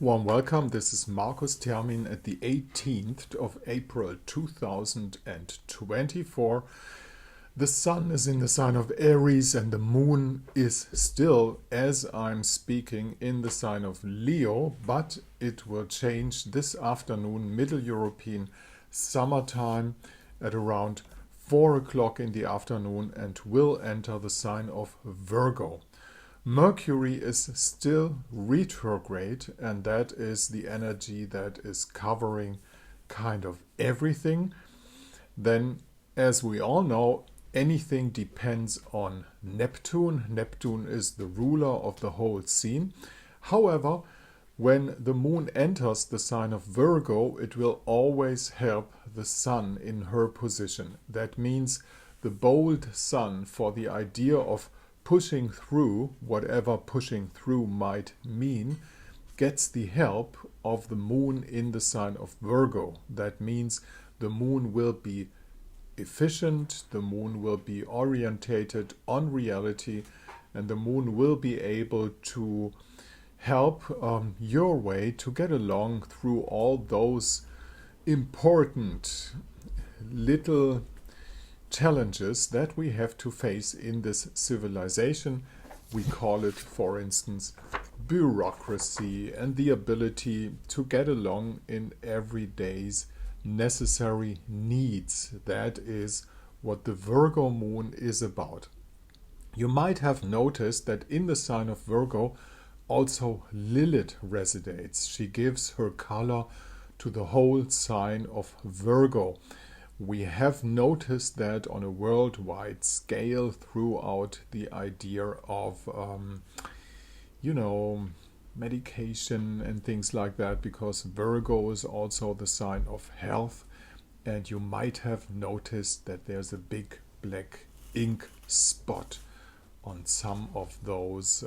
Warm welcome. This is Markus Termin at the 18th of April 2024. The sun is in the sign of Aries and the moon is still, as I'm speaking, in the sign of Leo, but it will change this afternoon, Middle European summertime, at around 4 o'clock in the afternoon and will enter the sign of Virgo. Mercury is still retrograde, and that is the energy that is covering kind of everything. Then, as we all know, anything depends on Neptune. Neptune is the ruler of the whole scene. However, when the moon enters the sign of Virgo, it will always help the sun in her position. That means the bold sun, for the idea of pushing through, whatever pushing through might mean, gets the help of the moon in the sign of Virgo. That means the moon will be efficient, the moon will be orientated on reality, and the moon will be able to help your way to get along through all those important little challenges that we have to face in this civilization. We call it, for instance, bureaucracy and the ability to get along in everyday's necessary needs. That is what the Virgo moon is about. You might have noticed that in the sign of Virgo also Lilith resides. She gives her color to the whole sign of Virgo. We have noticed that on a worldwide scale throughout the idea of, medication and things like that, because Virgo is also the sign of health. And you might have noticed that there's a big black ink spot on some of those,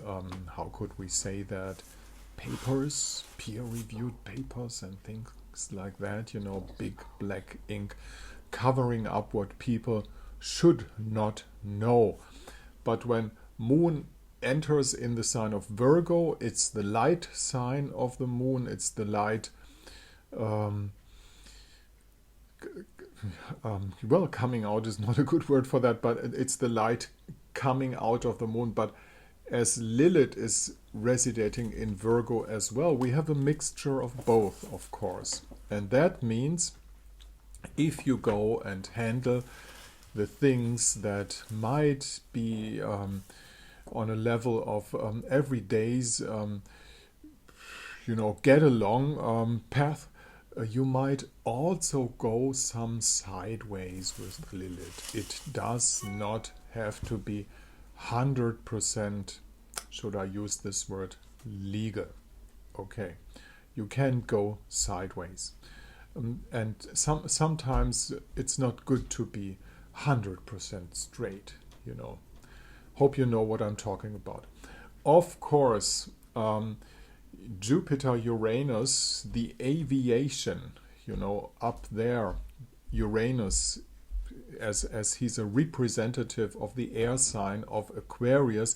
how could we say that, papers, peer-reviewed papers and things like that, big black ink covering up what people should not know. But when moon enters in the sign of Virgo, it's the light sign of the moon, it's the light, coming out is not a good word for that, but it's the light coming out of the moon. But as Lilith is residing in Virgo as well, we have a mixture of both, of course. And that means if you go and handle the things that might be on a level of everyday's, get along path, you might also go some sideways with Lilith. It does not have to be 100%, should I use this word, legal. Okay, you can go sideways. And sometimes it's not good to be 100% straight, Hope you know what I'm talking about. Of course, Jupiter, Uranus, the aviation, up there, Uranus, as he's a representative of the air sign of Aquarius,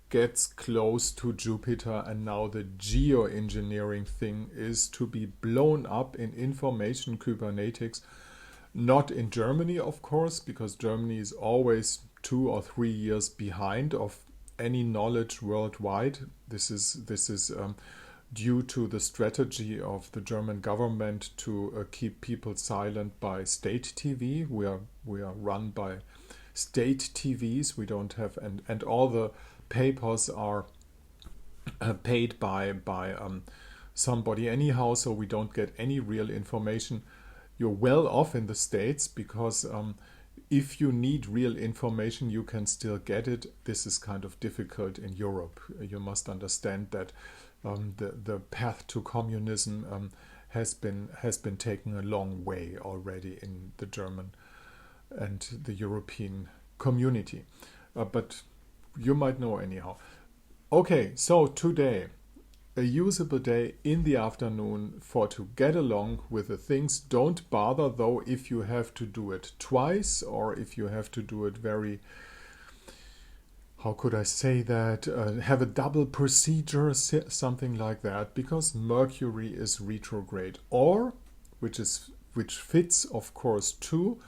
gets close to Jupiter, and now the geoengineering thing is to be blown up in information cybernetics. Not in Germany, of course, because Germany is always 2 or 3 years behind of any knowledge worldwide. This is due to the strategy of the German government to keep people silent by state TV. We are run by state TVs. We don't have, and all the papers are paid by somebody anyhow, so we don't get any real information. You're well off in the States because if you need real information, you can still get it. This is kind of difficult in Europe. You must understand that the path to communism has been taken a long way already in the German and the European community. But you might know anyhow. Okay, so today, a usable day in the afternoon for to get along with the things. Don't bother though if you have to do it twice, or if you have to do it very, how could I say that, have a double procedure, something like that, because Mercury is retrograde. Or, which fits of course too,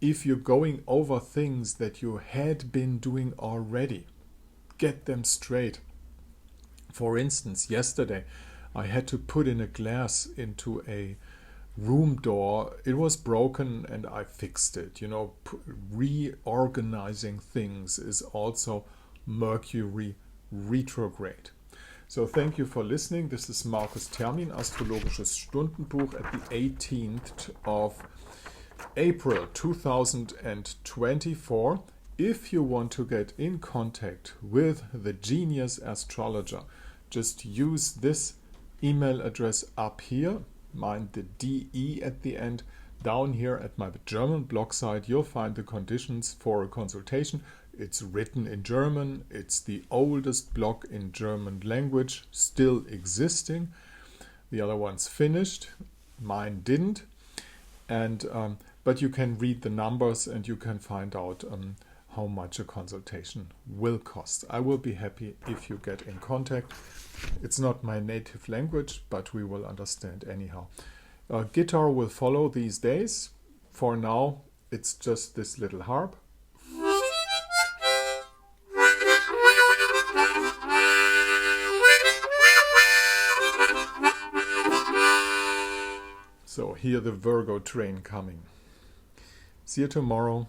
if you're going over things that you had been doing already, get them straight. For instance, yesterday I had to put in a glass into a room door. It was broken and I fixed it. Reorganizing things is also Mercury retrograde. So thank you for listening. This is Markus Termin, Astrologisches Stundenbuch, at the 18th of April 2024. If you want to get in contact with the Genius Astrologer, just use this email address up here, mind the DE at the end. Down here at my German blog site, you'll find the conditions for a consultation. It's written in German. It's the oldest blog in German language still existing. The other one's finished. Mine didn't. But you can read the numbers and you can find out how much a consultation will cost. I will be happy if you get in contact. It's not my native language, but we will understand anyhow. Guitar will follow these days. For now, it's just this little harp. So hear the Virgo train coming. See you tomorrow.